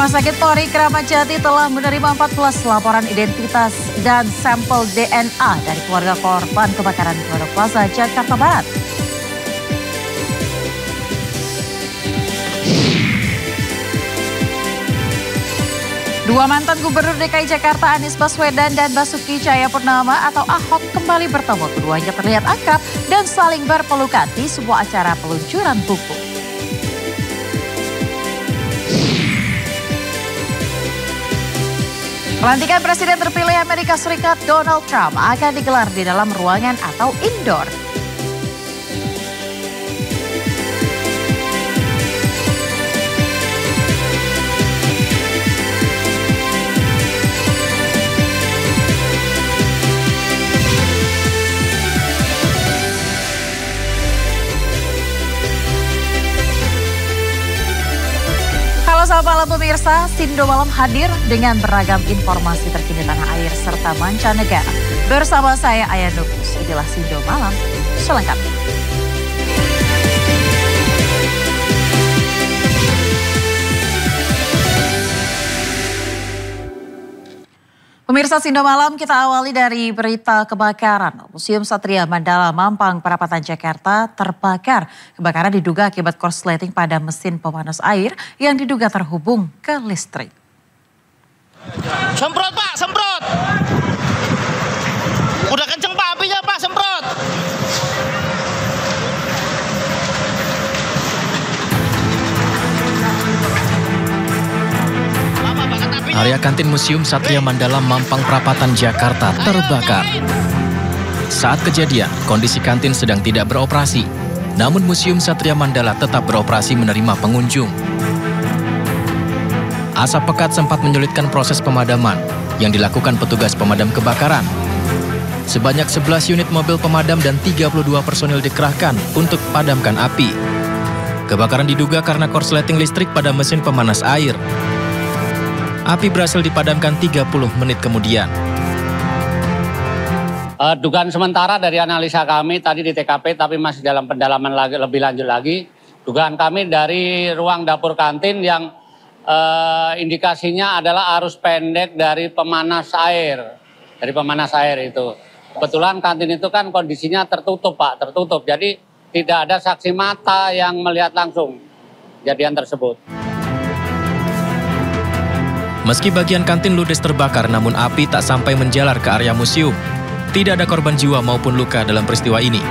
Rumah Sakit Polri Kramat Jati telah menerima 14 laporan identitas dan sampel DNA dari keluarga korban kebakaran Glodok Plaza, Jakarta Barat. Dua mantan Gubernur DKI Jakarta Anies Baswedan dan Basuki Cahayapurnama atau Ahok kembali bertemu. Keduanya terlihat akrab dan saling berpelukan di sebuah acara peluncuran buku. Pelantikan Presiden terpilih Amerika Serikat Donald Trump akan digelar di dalam ruangan atau indoor. Selamat malam pemirsa, Sindo Malam hadir dengan beragam informasi terkini tanah air serta mancanegara. Bersama saya Aya Nukus, inilah Sindo Malam selengkapnya. Pemirsa Sindo Malam, kita awali dari berita kebakaran. Museum Satria Mandala Mampang Perapatan Jakarta terbakar. Kebakaran diduga akibat korsleting pada mesin pemanas air yang diduga terhubung ke listrik. Semprot Pak, semprot. Udah kenceng Pak apinya Pak, semprot. Area kantin Museum Satria Mandala Mampang Perapatan Jakarta terbakar. Saat kejadian, kondisi kantin sedang tidak beroperasi. Namun Museum Satria Mandala tetap beroperasi menerima pengunjung. Asap pekat sempat menyulitkan proses pemadaman yang dilakukan petugas pemadam kebakaran. Sebanyak 11 unit mobil pemadam dan 32 personil dikerahkan untuk padamkan api. Kebakaran diduga karena korsleting listrik pada mesin pemanas air. Api berhasil dipadamkan 30 menit kemudian. Dugaan sementara dari analisa kami tadi di TKP, tapi masih dalam pendalaman lebih lanjut lagi. Dugaan kami dari ruang dapur kantin yang indikasinya adalah arus pendek dari pemanas air. Dari pemanas air itu. Kebetulan kantin itu kan kondisinya tertutup Pak, tertutup. Jadi tidak ada saksi mata yang melihat langsung kejadian tersebut. Meski bagian kantin ludes terbakar, namun api tak sampai menjalar ke area museum. Tidak ada korban jiwa maupun luka dalam peristiwa ini.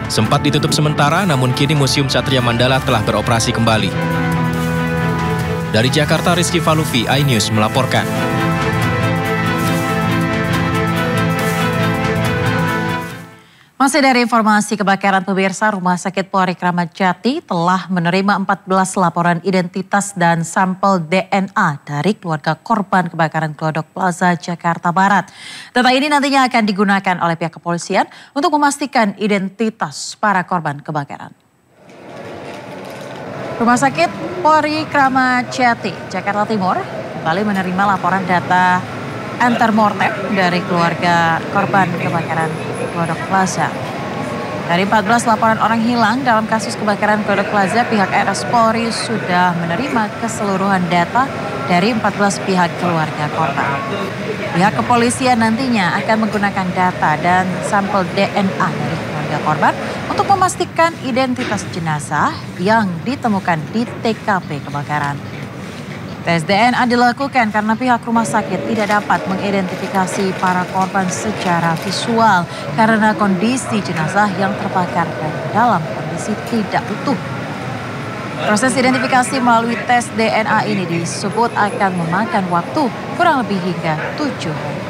Sempat ditutup sementara, namun kini Museum Satria Mandala telah beroperasi kembali. Dari Jakarta, Rizky Falufi, iNews melaporkan. Masih dari informasi kebakaran pemirsa, Rumah Sakit Polri Kramat Jati telah menerima 14 laporan identitas dan sampel DNA dari keluarga korban kebakaran Glodok Plaza, Jakarta Barat. Data ini nantinya akan digunakan oleh pihak kepolisian untuk memastikan identitas para korban kebakaran. Rumah Sakit Polri Kramat Jati, Jakarta Timur, kembali menerima laporan data antemortem dari keluarga korban kebakaran Glodok Plaza. Dari 14 laporan orang hilang dalam kasus kebakaran Glodok Plaza, pihak RS Polri sudah menerima keseluruhan data dari 14 pihak keluarga korban. Pihak kepolisian nantinya akan menggunakan data dan sampel DNA dari keluarga korban untuk memastikan identitas jenazah yang ditemukan di TKP kebakaran. Tes DNA dilakukan karena pihak rumah sakit tidak dapat mengidentifikasi para korban secara visual karena kondisi jenazah yang terbakar dan dalam kondisi tidak utuh. Proses identifikasi melalui tes DNA ini disebut akan memakan waktu kurang lebih hingga 7 hari.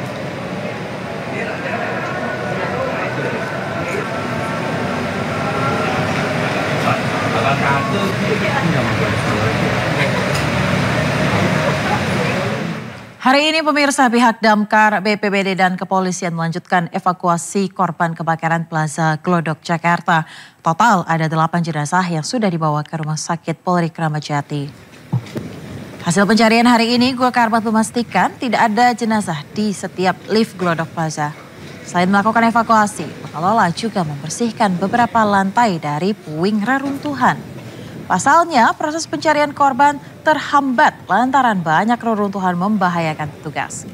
Hari ini pemirsa, pihak Damkar, BPBD dan kepolisian melanjutkan evakuasi korban kebakaran Plaza Glodok, Jakarta. Total ada 8 jenazah yang sudah dibawa ke Rumah Sakit Polri Kramat Jati. Hasil pencarian hari ini, Gua Karbat memastikan tidak ada jenazah di setiap lift Glodok Plaza. Selain melakukan evakuasi, pengelola juga membersihkan beberapa lantai dari puing reruntuhan. Pasalnya, proses pencarian korban terhambat lantaran banyak reruntuhan membahayakan petugas.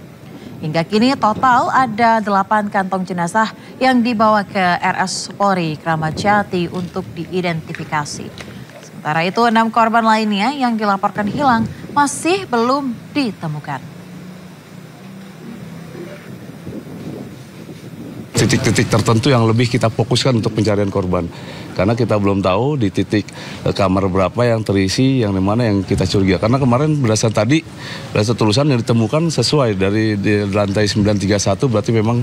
Hingga kini total ada 8 kantong jenazah yang dibawa ke RS Polri Kramat Jati untuk diidentifikasi. Sementara itu 6 korban lainnya yang dilaporkan hilang masih belum ditemukan. Titik-titik tertentu yang lebih kita fokuskan untuk pencarian korban. Karena kita belum tahu di titik kamar berapa yang terisi, yang dimana yang kita curiga. Karena kemarin berdasar tulisan yang ditemukan sesuai dari di lantai 931, berarti memang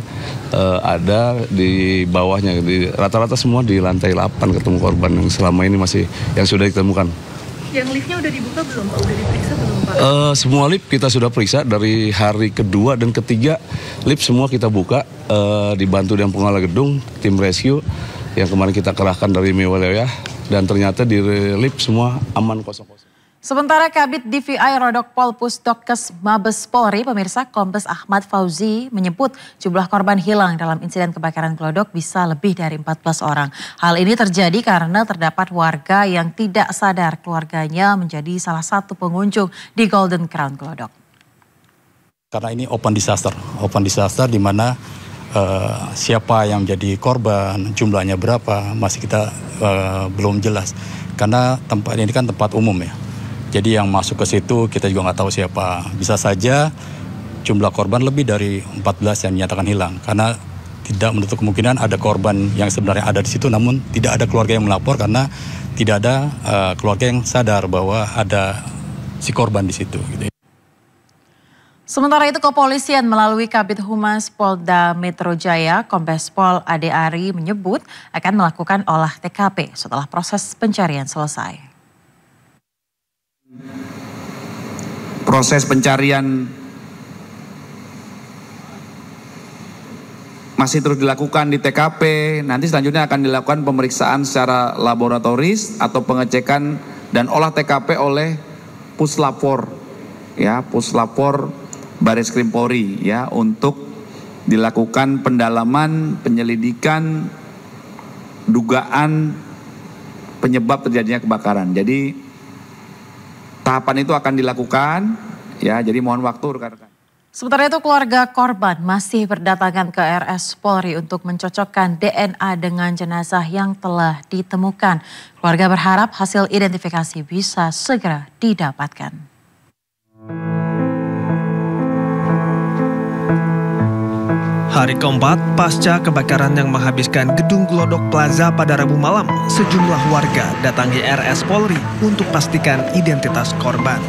ada di bawahnya. Rata-rata semua di lantai 8 ketemu korban yang selama ini masih yang sudah ditemukan. Yang liftnya udah dibuka belum Pak? Udah diperiksa belum Pak? Semua lift kita sudah periksa dari hari kedua dan ketiga, lift semua kita buka, dibantu dengan pengelola gedung, tim rescue yang kemarin kita kerahkan dari wilayah, dan ternyata di lift semua aman kosong-kosong. Sementara Kabid DVI Rodok Pol Pusdokes Mabes Polri, pemirsa, Kombes Ahmad Fauzi menyebut jumlah korban hilang dalam insiden kebakaran Glodok bisa lebih dari 14 orang. Hal ini terjadi karena terdapat warga yang tidak sadar keluarganya menjadi salah satu pengunjung di Golden Crown Glodok. Karena ini open disaster di mana siapa yang jadi korban, jumlahnya berapa, masih kita belum jelas. Karena tempat ini kan tempat umum ya. Jadi yang masuk ke situ kita juga nggak tahu siapa. Bisa saja jumlah korban lebih dari 14 yang dinyatakan hilang. Karena tidak menutup kemungkinan ada korban yang sebenarnya ada di situ, namun tidak ada keluarga yang melapor karena tidak ada keluarga yang sadar bahwa ada si korban di situ. Gitu. Sementara itu kepolisian melalui Kabid Humas Polda Metro Jaya, Kombes Pol Ade Ari menyebut akan melakukan olah TKP setelah proses pencarian selesai. Proses pencarian masih terus dilakukan di TKP. Nanti selanjutnya akan dilakukan pemeriksaan secara laboratoris atau pengecekan dan olah TKP oleh Puslapor, ya, Puslapor Bareskrim Polri, ya, untuk dilakukan pendalaman, penyelidikan, dugaan penyebab terjadinya kebakaran. Jadi tahapan itu akan dilakukan, ya, jadi mohon waktu rekan-rekan. Sementara itu keluarga korban masih berdatangan ke RS Polri untuk mencocokkan DNA dengan jenazah yang telah ditemukan. Keluarga berharap hasil identifikasi bisa segera didapatkan. Hari keempat pasca kebakaran yang menghabiskan gedung Glodok Plaza pada Rabu malam, sejumlah warga datangi RS Polri untuk pastikan identitas korban.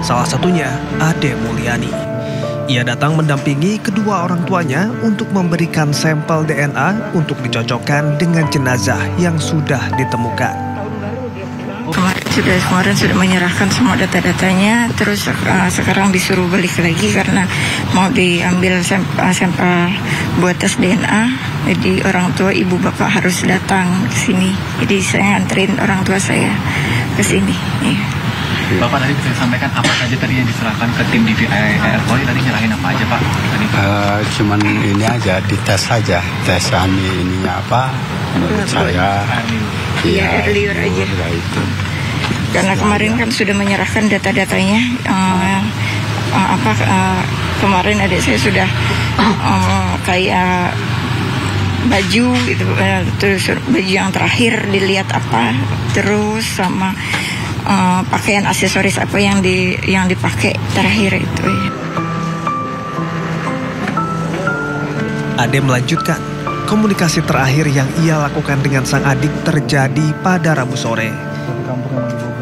Salah satunya Ade Mulyani. Ia datang mendampingi kedua orang tuanya untuk memberikan sampel DNA untuk dicocokkan dengan jenazah yang sudah ditemukan. Kemarin sudah menyerahkan semua data-datanya, terus sekarang disuruh balik lagi karena mau diambil sampel buat tes DNA. Jadi orang tua ibu bapak harus datang ke sini. Jadi saya anterin orang tua saya ke sini. Ya. Bapak tadi bisa sampaikan apa saja tadi yang diserahkan ke tim DVI Polri, tadi nyerahin apa aja Pak? Cuman ini aja, dites saja, tes ininya apa menurut saya. Iya, liur aja. Itu. Karena kemarin kan sudah menyerahkan data-datanya. Kemarin adik saya sudah kayak baju gitu, terus baju yang terakhir dilihat apa, terus sama pakaian aksesoris apa yang dipakai terakhir itu. Ya. Ade melanjutkan, komunikasi terakhir yang ia lakukan dengan sang adik terjadi pada Rabu sore.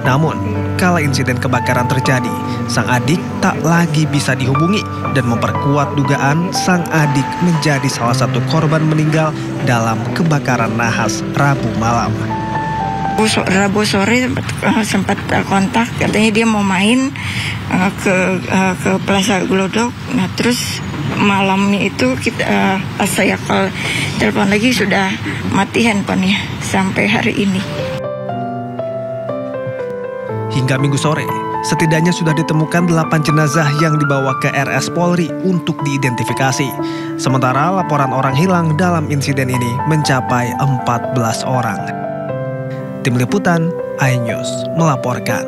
Namun, kala insiden kebakaran terjadi, sang adik tak lagi bisa dihubungi dan memperkuat dugaan sang adik menjadi salah satu korban meninggal dalam kebakaran nahas Rabu malam. Rabu sore sempat kontak, katanya dia mau main ke Plaza Glodok. Nah terus malamnya itu saya telepon lagi sudah mati handphonenya sampai hari ini. Hingga Minggu sore, setidaknya sudah ditemukan 8 jenazah yang dibawa ke RS Polri untuk diidentifikasi. Sementara laporan orang hilang dalam insiden ini mencapai 14 orang. Tim Liputan, iNews melaporkan.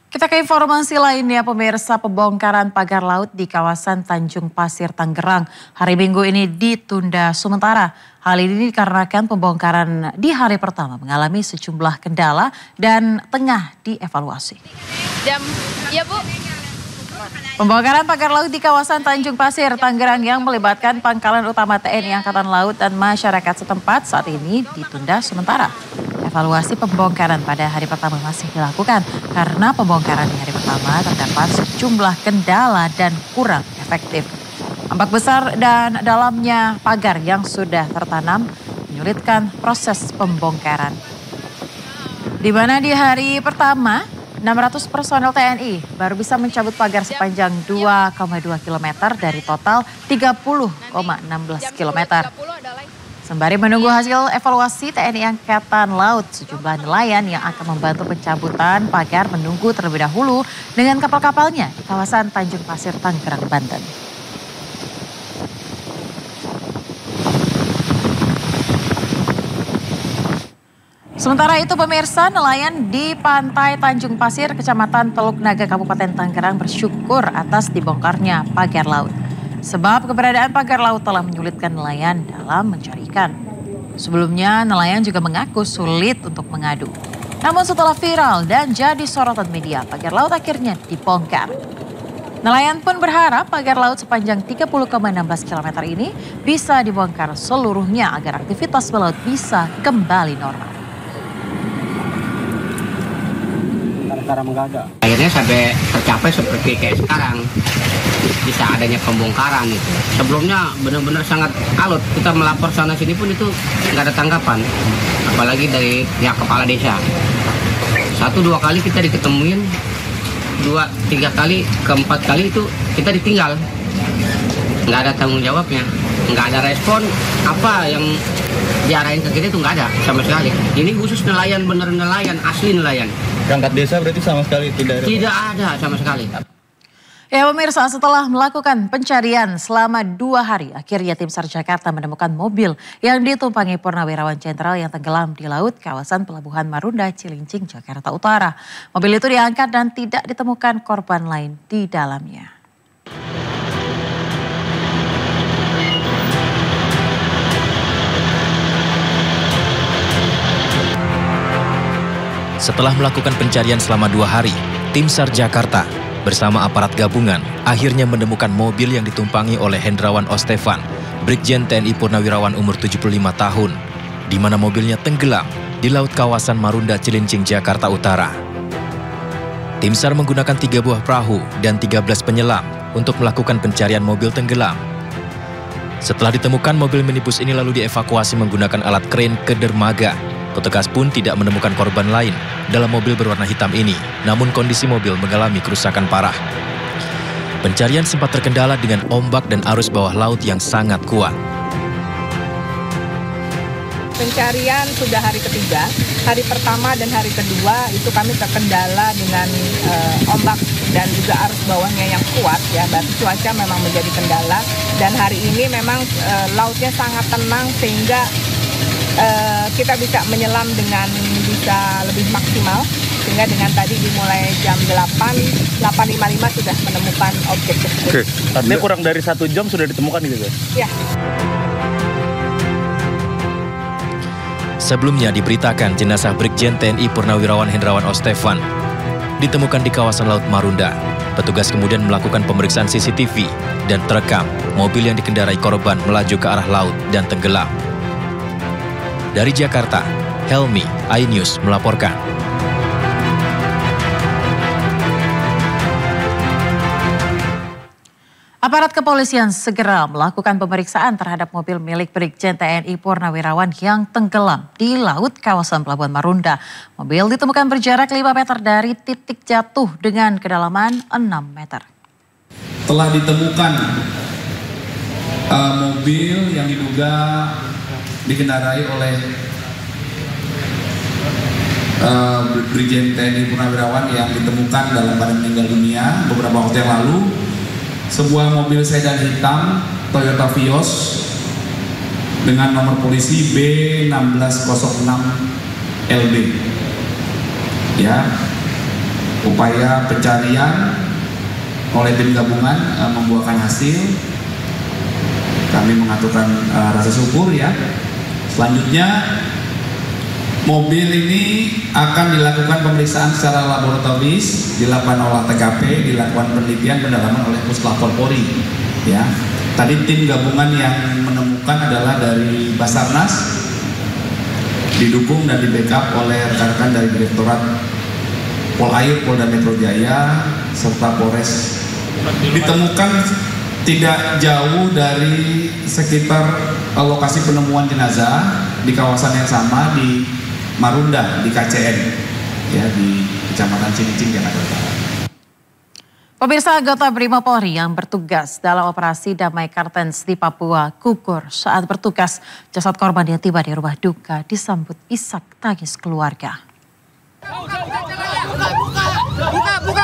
Kita ke informasi lainnya, pemirsa. Pembongkaran pagar laut di kawasan Tanjung Pasir, Tangerang hari Minggu ini ditunda sementara. Hal ini dikarenakan pembongkaran di hari pertama mengalami sejumlah kendala dan tengah dievaluasi. Ya Bu. Pembongkaran pagar laut di kawasan Tanjung Pasir, Tangerang yang melibatkan Pangkalan Utama TNI Angkatan Laut dan masyarakat setempat saat ini ditunda sementara. Evaluasi pembongkaran pada hari pertama masih dilakukan karena pembongkaran di hari pertama terdapat sejumlah kendala dan kurang efektif. Ombak besar dan dalamnya pagar yang sudah tertanam menyulitkan proses pembongkaran. Di mana di hari pertama 600 personel TNI baru bisa mencabut pagar sepanjang 2,2 km dari total 30,16 km. Sembari menunggu hasil evaluasi TNI Angkatan Laut, sejumlah nelayan yang akan membantu pencabutan pagar menunggu terlebih dahulu dengan kapal-kapalnya di kawasan Tanjung Pasir, Tangerang, Banten. Sementara itu pemirsa, nelayan di pantai Tanjung Pasir, Kecamatan Teluk Naga, Kabupaten Tangerang bersyukur atas dibongkarnya pagar laut. Sebab keberadaan pagar laut telah menyulitkan nelayan dalam mencari ikan. Sebelumnya nelayan juga mengaku sulit untuk mengadu. Namun setelah viral dan jadi sorotan media, pagar laut akhirnya dibongkar. Nelayan pun berharap pagar laut sepanjang 30,16 km ini bisa dibongkar seluruhnya agar aktivitas melaut bisa kembali normal. Akhirnya sampai tercapai seperti kayak sekarang, bisa adanya pembongkaran itu. Sebelumnya benar-benar sangat alot, kita melapor sana sini pun itu nggak ada tanggapan, apalagi dari pihak kepala desa. 1-2 kali kita diketemuin, 2-3 kali, ke-4 kali itu kita ditinggal, nggak ada tanggung jawabnya, nggak ada respon apa yang diarahin ke kita itu nggak ada sama sekali. Ini khusus nelayan, bener nelayan, asli nelayan. Perangkat desa berarti sama sekali tidak ada? Tidak ada sama sekali. Ya pemirsa, setelah melakukan pencarian selama 2 hari, akhirnya tim SAR Jakarta menemukan mobil yang ditumpangi Purnawirawan Jenderal yang tenggelam di laut kawasan Pelabuhan Marunda, Cilincing, Jakarta Utara. Mobil itu diangkat dan tidak ditemukan korban lain di dalamnya. Setelah melakukan pencarian selama 2 hari, tim SAR Jakarta bersama aparat gabungan akhirnya menemukan mobil yang ditumpangi oleh Hendrawan Ostefan, Brigjen TNI Purnawirawan umur 75 tahun, di mana mobilnya tenggelam di laut kawasan Marunda, Cilincing, Jakarta Utara. Tim SAR menggunakan 3 buah perahu dan 13 penyelam untuk melakukan pencarian mobil tenggelam. Setelah ditemukan, mobil minibus ini lalu dievakuasi menggunakan alat kren ke dermaga. Petugas pun tidak menemukan korban lain dalam mobil berwarna hitam ini, namun kondisi mobil mengalami kerusakan parah. Pencarian sempat terkendala dengan ombak dan arus bawah laut yang sangat kuat. Pencarian sudah hari ketiga, hari pertama dan hari kedua itu kami terkendala dengan ombak dan juga arus bawahnya yang kuat ya, berarti cuaca memang menjadi kendala. Dan hari ini memang lautnya sangat tenang sehingga kita bisa menyelam dengan bisa lebih maksimal, sehingga dengan tadi dimulai jam 8.55 sudah menemukan objek tersebut. Oke, artinya kurang dari 1 jam sudah ditemukan gitu guys? Ya. Sebelumnya diberitakan jenazah Brigjen TNI Purnawirawan Hendrawan Ostefan ditemukan di kawasan Laut Marunda. Petugas kemudian melakukan pemeriksaan CCTV dan terekam mobil yang dikendarai korban melaju ke arah laut dan tenggelam. Dari Jakarta, Helmi, iNews melaporkan. Aparat kepolisian segera melakukan pemeriksaan terhadap mobil milik Brigjen TNI Purnawirawan yang tenggelam di laut kawasan Pelabuhan Marunda. Mobil ditemukan berjarak 5 meter dari titik jatuh dengan kedalaman 6 meter. Telah ditemukan mobil yang diduga dikendarai oleh Brigjen TNI Purnawirawan yang ditemukan dalam keadaan meninggal dunia beberapa waktu yang lalu. Sebuah mobil sedan hitam Toyota Vios dengan nomor polisi B1606 LB. Ya, upaya pencarian oleh tim gabungan membuahkan hasil. Kami mengaturkan rasa syukur ya. Selanjutnya mobil ini akan dilakukan pemeriksaan secara laboratoris, dilakukan olah TKP, dilakukan penelitian pendalaman oleh Puslapor Polri. Ya, tadi tim gabungan yang menemukan adalah dari Basarnas, didukung dan di backup oleh rekan-rekan dari Direktorat Polair Polda Metro Jaya serta Polres. Ditemukan tidak jauh dari sekitar lokasi penemuan jenazah di kawasan yang sama di Marunda, di KCN, ya, di Kecamatan Cilincing, Jakarta Utara. Pemirsa, anggota Brimob Polri yang bertugas dalam operasi Damai Kartens di Papua gugur saat bertugas. Jasad korban yang tiba di rumah duka disambut isak tangis keluarga.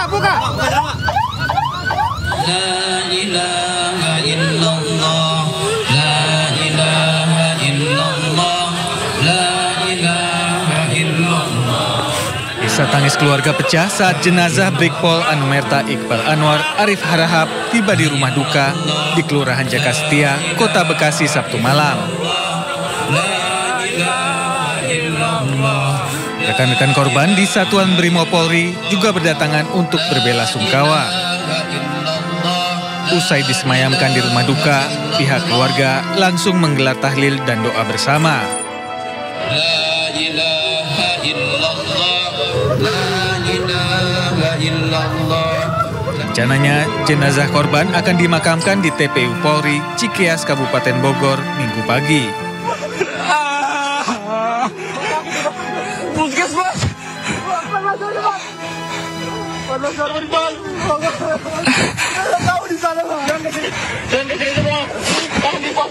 Buka. La ilaha illallah, la ilaha illallah, la ilaha illallah. Isak tangis keluarga pecah saat jenazah Brigpol Anumerta Iqbal Anwar Arif Harahap tiba di rumah duka di Kelurahan Jakastia, Kota Bekasi Sabtu malam. Rekan-rekan korban di Satuan Brimob Polri juga berdatangan untuk berbela sungkawa. Usai disemayamkan di rumah duka, pihak keluarga langsung menggelar tahlil dan doa bersama. La ilaha illallah, la ilaha illallah. Rencananya, jenazah korban akan dimakamkan di TPU Polri, Cikeas, Kabupaten Bogor, Minggu pagi. Puskesmas. Tahu di sana, Bang. Jangan ke sini semua. Tahan di pos.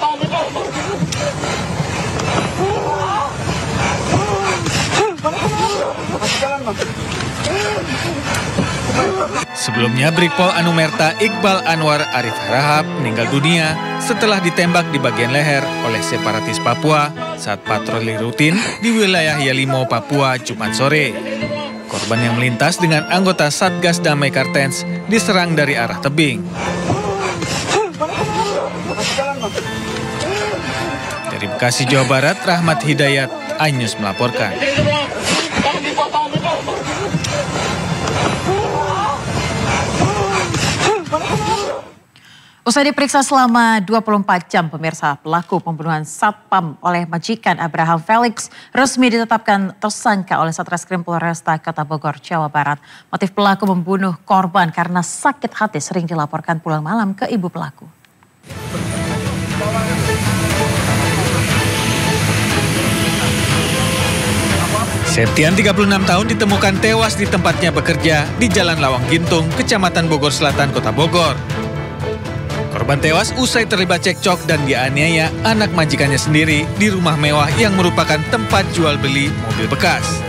Sebelumnya, Brigpol Anumerta Iqbal Anwar Arif Harahap meninggal dunia setelah ditembak di bagian leher oleh separatis Papua saat patroli rutin di wilayah Yalimo, Papua, Jumat sore. Korban yang melintas dengan anggota Satgas Damai Kartens diserang dari arah tebing. Dari Bekasi, Jawa Barat, Rahmat Hidayat, iNews melaporkan. Usai diperiksa selama 24 jam, pemirsa, pelaku pembunuhan Satpam oleh majikan Abraham Felix resmi ditetapkan tersangka oleh Satreskrim Polresta Kota Bogor, Jawa Barat. Motif pelaku membunuh korban karena sakit hati sering dilaporkan pulang malam ke ibu pelaku. Septian, 36 tahun, ditemukan tewas di tempatnya bekerja di Jalan Lawang Gintung, Kecamatan Bogor Selatan, Kota Bogor. Korban tewas usai terlibat cekcok dan dianiaya anak majikannya sendiri di rumah mewah yang merupakan tempat jual beli mobil bekas.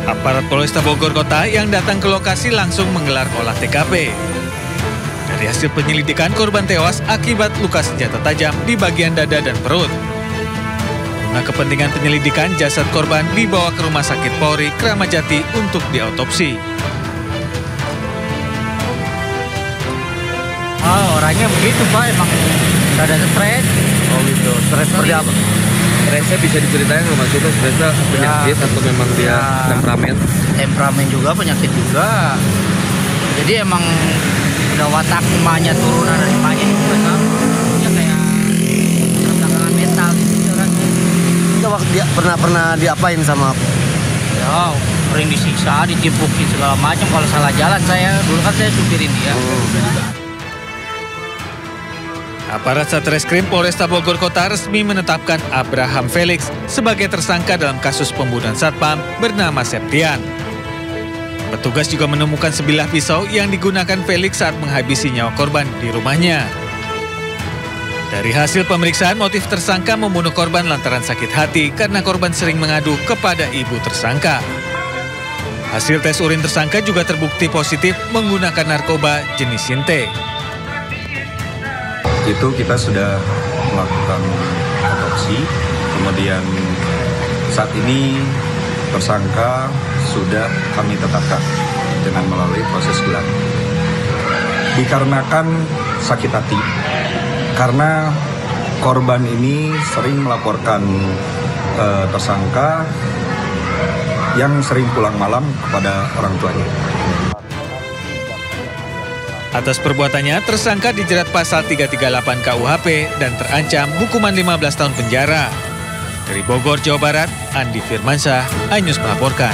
Aparat Polresta Bogor Kota yang datang ke lokasi langsung menggelar olah TKP. Dari hasil penyelidikan, korban tewas akibat luka senjata tajam di bagian dada dan perut. Guna kepentingan penyelidikan, jasad korban dibawa ke Rumah Sakit Polri Kramat Jati untuk diautopsi. Oh, orangnya begitu Pak, emang ada stres. Oh gitu, stres seperti apa? Stresnya bisa diceritain nggak maksudnya stresnya penyakit atau memang dia temperamen? Temperamen juga, penyakit juga. Jadi emang udah watak emaknya turunan dari emaknya juga kan. Ya kayak ketegangan mental gitu kan. Itu waktu dia pernah diapain sama aku? Ya, sering disiksa, ditipukin segala macam. Kalau salah jalan dulu kan saya supirin dia. Aparat Satreskrim Polresta Bogor Kota resmi menetapkan Abraham Felix sebagai tersangka dalam kasus pembunuhan Satpam bernama Septian. Petugas juga menemukan sebilah pisau yang digunakan Felix saat menghabisi nyawa korban di rumahnya. Dari hasil pemeriksaan, motif tersangka membunuh korban lantaran sakit hati karena korban sering mengadu kepada ibu tersangka. Hasil tes urin tersangka juga terbukti positif menggunakan narkoba jenis Sinte. Itu kita sudah melakukan otopsi, kemudian Saat ini tersangka sudah kami tetapkan dengan melalui proses gelar. Dikarenakan sakit hati, karena korban ini sering melaporkan tersangka yang sering pulang malam kepada orang tuanya. Atas perbuatannya, tersangka dijerat pasal 338 KUHP dan terancam hukuman 15 tahun penjara. Dari Bogor, Jawa Barat, Andi Firmansyah, iNews melaporkan.